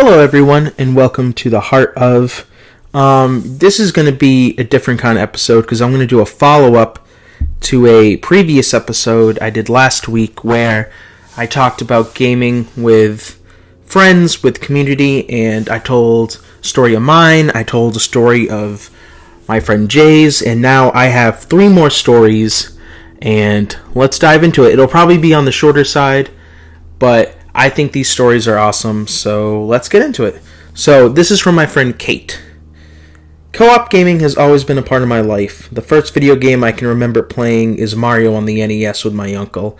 Hello, everyone, and welcome to the Heart of. This is going to be a different kind of episode because I'm going to do a follow-up to a previous episode I did last week where I talked about gaming with friends, with community, and I told a story of mine, I told a story of my friend Jay's, and now I have 3 more stories, and let's dive into it. It'll probably be on the shorter side, but I think these stories are awesome, so let's get into it. So, this is from my friend Kate. Co-op gaming has always been a part of my life. The first video game I can remember playing is Mario on the NES with my uncle.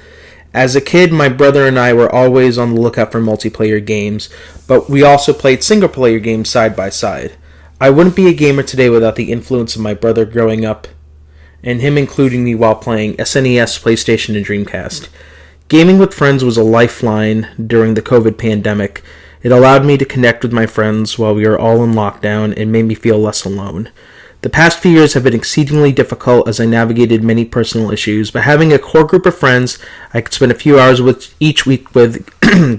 As a kid, my brother and I were always on the lookout for multiplayer games, but we also played single-player games side by side. I wouldn't be a gamer today without the influence of my brother growing up, and him including me while playing SNES, PlayStation, and Dreamcast. Gaming with friends was a lifeline during the COVID pandemic. It allowed me to connect with my friends while we were all in lockdown and made me feel less alone. The past few years have been exceedingly difficult as I navigated many personal issues, but having a core group of friends I could spend a few hours with each week with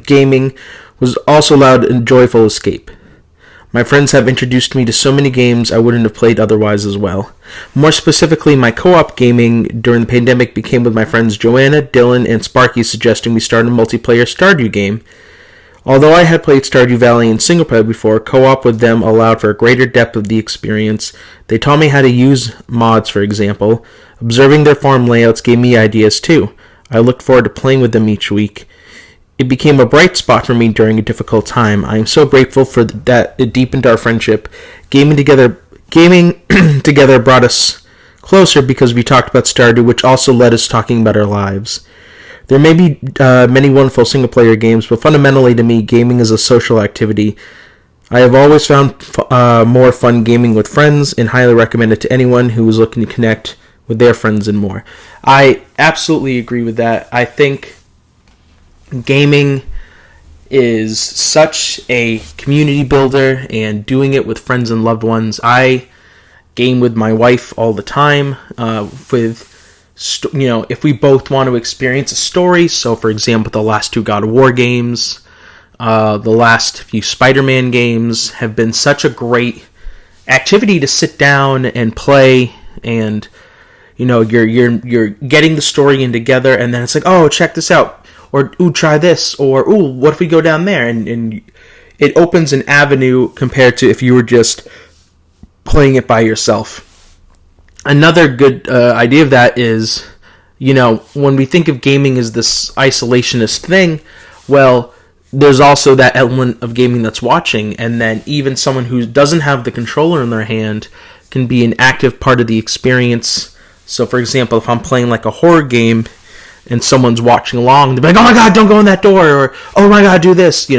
gaming was also allowed a joyful escape. My friends have introduced me to so many games I wouldn't have played otherwise as well. More specifically, my co-op gaming during the pandemic became with my friends Joanna, Dylan, and Sparky suggesting we start a multiplayer Stardew game. Although I had played Stardew Valley in single player before, co-op with them allowed for a greater depth of the experience. They taught me how to use mods, for example. Observing their farm layouts gave me ideas too. I looked forward to playing with them each week. It became a bright spot for me during a difficult time. I am so grateful for that it deepened our friendship. Gaming together brought us closer because we talked about Stardew, which also led us talking about our lives. There may be many wonderful single-player games, but fundamentally to me, gaming is a social activity. I have always found more fun gaming with friends and highly recommend it to anyone who is looking to connect with their friends and more. I absolutely agree with that. I think gaming is such a community builder, and doing it with friends and loved ones. I game with my wife all the time. If we both want to experience a story. So, for example, the last 2 God of War games, the last few Spider-Man games have been such a great activity to sit down and play, and you're getting the story in together, and then it's like, oh, check this out. Or, ooh, try this. Or, ooh, what if we go down there? And it opens an avenue compared to if you were just playing it by yourself. Another good idea of that is, when we think of gaming as this isolationist thing, well, there's also that element of gaming that's watching. And then even someone who doesn't have the controller in their hand can be an active part of the experience. So, for example, if I'm playing like a horror game and someone's watching along, they'll be like, oh my god, don't go in that door, or oh my god, do this,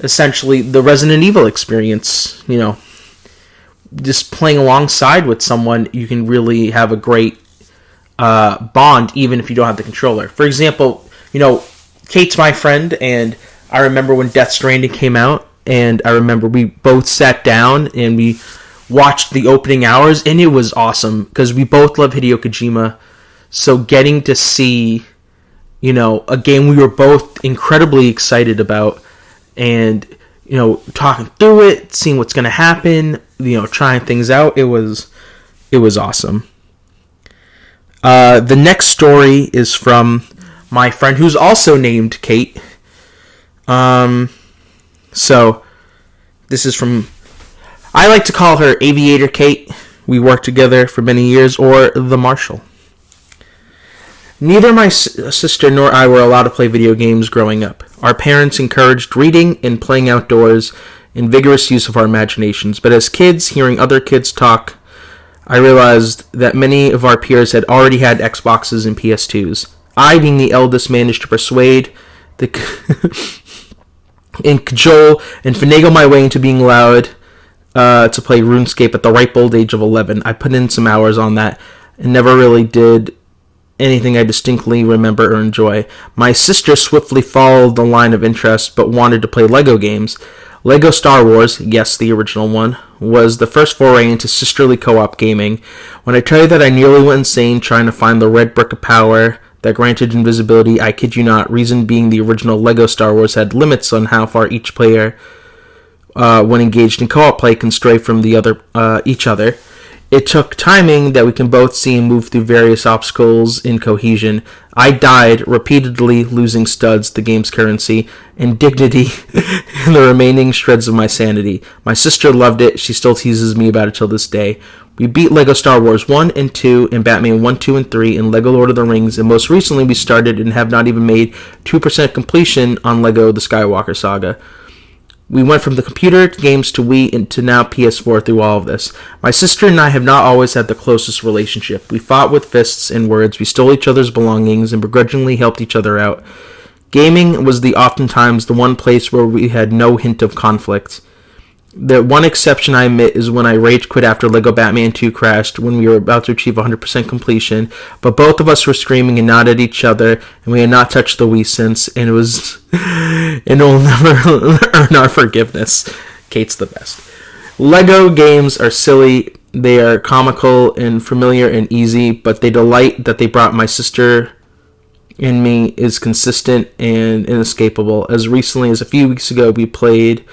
essentially the Resident Evil experience, just playing alongside with someone, you can really have a great bond, even if you don't have the controller. For example, Kate's my friend, and I remember when Death Stranding came out, and I remember we both sat down and we watched the opening hours, and it was awesome, because we both love Hideo Kojima. So getting to see, a game we were both incredibly excited about, and, talking through it, seeing what's going to happen, trying things out, it was awesome. The next story is from my friend who's also named Kate. So this is from, I like to call her Aviator Kate. We worked together for many years, or the Marshal. Neither my sister nor I were allowed to play video games growing up. Our parents encouraged reading and playing outdoors and vigorous use of our imaginations. But as kids, hearing other kids talk, I realized that many of our peers had already had Xboxes and PS2s. I, being the eldest, managed to persuade and cajole and finagle my way into being allowed to play RuneScape at the ripe old age of 11. I put in some hours on that and never really did anything I distinctly remember or enjoy. My sister swiftly followed the line of interest, but wanted to play Lego games. Lego Star Wars, yes, the original one, was the first foray into sisterly co-op gaming. When I tell you that I nearly went insane trying to find the red brick of power that granted invisibility, I kid you not, reason being the original Lego Star Wars had limits on how far each player when engaged in co-op play, can stray from each other. It took timing that we can both see and move through various obstacles in cohesion. I died repeatedly, losing studs, the game's currency, and dignity in the remaining shreds of my sanity. My sister loved it. She still teases me about it till this day. We beat LEGO Star Wars 1 and 2, and Batman 1, 2, and 3, and LEGO Lord of the Rings, and most recently we started and have not even made 2% completion on LEGO The Skywalker Saga. We went from the computer games to Wii and to now PS4 through all of this. My sister and I have not always had the closest relationship. We fought with fists and words, we stole each other's belongings, and begrudgingly helped each other out. Gaming was oftentimes the one place where we had no hint of conflict. The one exception I admit is when I rage quit after LEGO Batman 2 crashed when we were about to achieve 100% completion, but both of us were screaming and not at each other, and we had not touched the Wii since, and it will never earn our forgiveness. Kate's the best. LEGO games are silly, they are comical and familiar and easy, but the delight that they brought my sister and me is consistent and inescapable. As recently as a few weeks ago, we played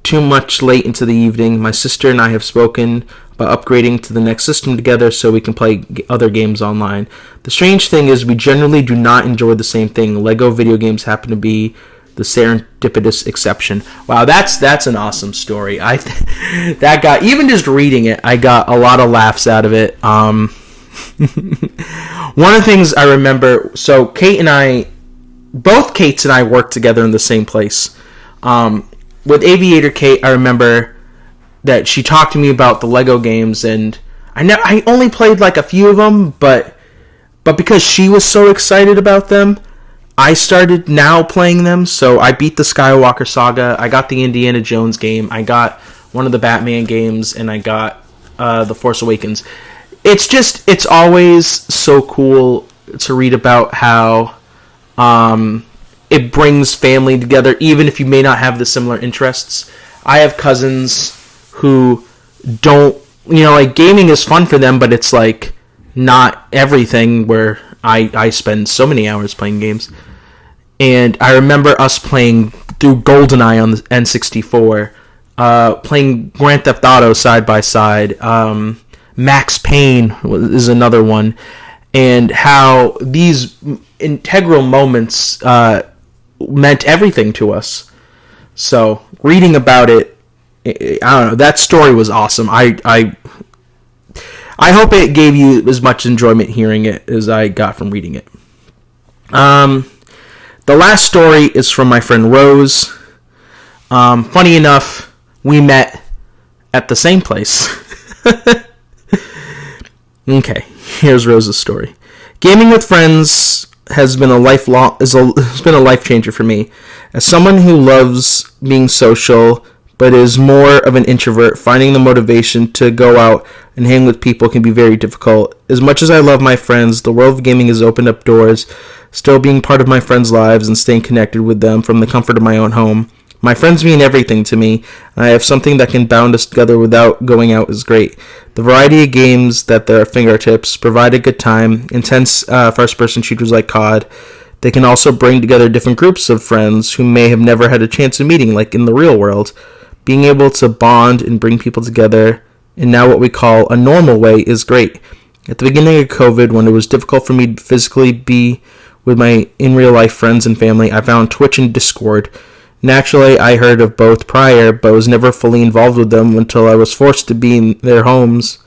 too much late into the evening. My sister and I have spoken about upgrading to the next system together so we can play other games online. The strange thing is we generally do not enjoy the same thing. LEGO video games happen to be the serendipitous exception. Wow, that's an awesome story. That got, even just reading it, I got a lot of laughs out of it. One of the things I remember, so both Kates and I worked together in the same place. With Aviator Kate, I remember that she talked to me about the LEGO games, and I only played like a few of them, but because she was so excited about them, I started now playing them. So I beat the Skywalker Saga, I got the Indiana Jones game, I got one of the Batman games, and I got The Force Awakens. It's always so cool to read about how it brings family together, even if you may not have the similar interests. I have cousins who don't, like, gaming is fun for them, but it's like not everything, where I spend so many hours playing games. And I remember us playing through GoldenEye on the N64, playing Grand Theft Auto side by side, Max Payne is another one, and how these integral moments meant everything to us. So reading about it, I don't know, that story was awesome. I hope it gave you as much enjoyment hearing it as I got from reading it. The last story is from my friend Rose. Funny enough, we met at the same place. Okay, here's Rose's story. Gaming with friends has been a life changer for me. As someone who loves being social but is more of an introvert, finding the motivation to go out and hang with people can be very difficult. As much as I love my friends, the world of gaming has opened up doors, still being part of my friends' lives and staying connected with them from the comfort of my own home. My friends mean everything to me, and I have something that can bound us together without going out is great. The variety of games that there are fingertips provide a good time, intense first-person shooters like COD. They can also bring together different groups of friends who may have never had a chance of meeting, like in the real world. Being able to bond and bring people together in now what we call a normal way is great. At the beginning of COVID, when it was difficult for me to physically be with my in-real-life friends and family, I found Twitch and Discord. Naturally, I heard of both prior, but was never fully involved with them until I was forced to be in their homes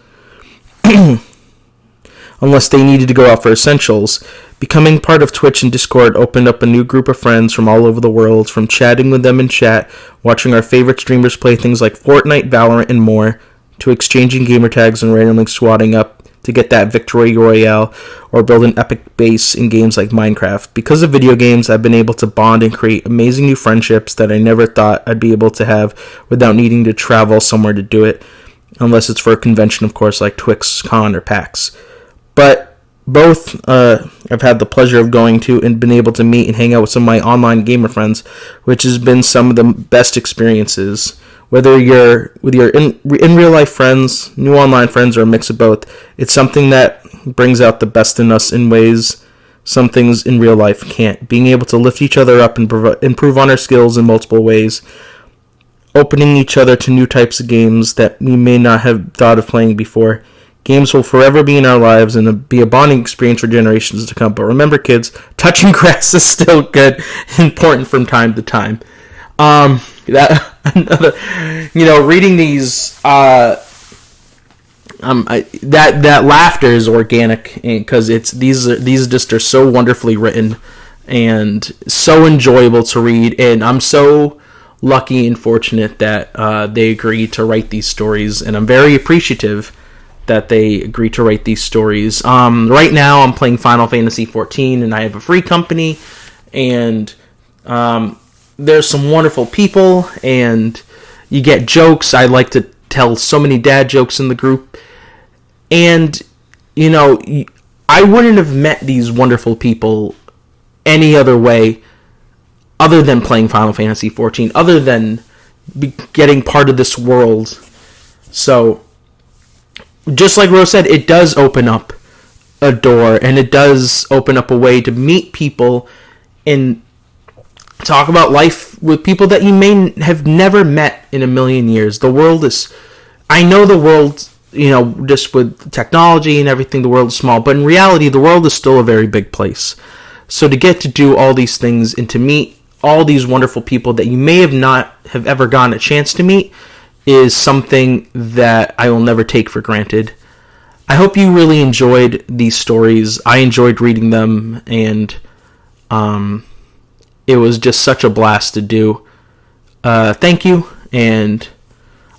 unless they needed to go out for essentials. Becoming part of Twitch and Discord opened up a new group of friends from all over the world, from chatting with them in chat, watching our favorite streamers play things like Fortnite, Valorant, and more, to exchanging gamer tags and randomly squatting up to get that victory royale or build an epic base in games like Minecraft. Because of video games, I've been able to bond and create amazing new friendships that I never thought I'd be able to have without needing to travel somewhere to do it, unless it's for a convention, of course, like TwixCon or PAX. But both I've had the pleasure of going to and been able to meet and hang out with some of my online gamer friends, which has been some of the best experiences. Whether you're with your in real life friends, new online friends, or a mix of both, it's something that brings out the best in us in ways some things in real life can't. Being able to lift each other up and improve on our skills in multiple ways. opening each other to new types of games that we may not have thought of playing before. Games will forever be in our lives and be a bonding experience for generations to come. But remember, kids, touching grass is still good, important from time to time. Reading these, that laughter is organic because these just are so wonderfully written and so enjoyable to read, and I'm so lucky and fortunate that they agreed to write these stories, and I'm very appreciative that they agreed to write these stories. Right now, I'm playing Final Fantasy XIV, and I have a free company, and there's some wonderful people, and you get jokes. I like to tell so many dad jokes in the group, and I wouldn't have met these wonderful people any other way other than playing Final Fantasy XIV, other than getting part of this world. So, just like Rose said, it does open up a door, and it does open up a way to meet people and talk about life with people that you may have never met in a million years. I know the world, just with technology and everything, the world is small, but in reality, the world is still a very big place. So to get to do all these things and to meet all these wonderful people that you may have not have ever gotten a chance to meet is something that I will never take for granted. I hope you really enjoyed these stories. I enjoyed reading them, and it was just such a blast to do. Thank you, and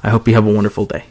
I hope you have a wonderful day.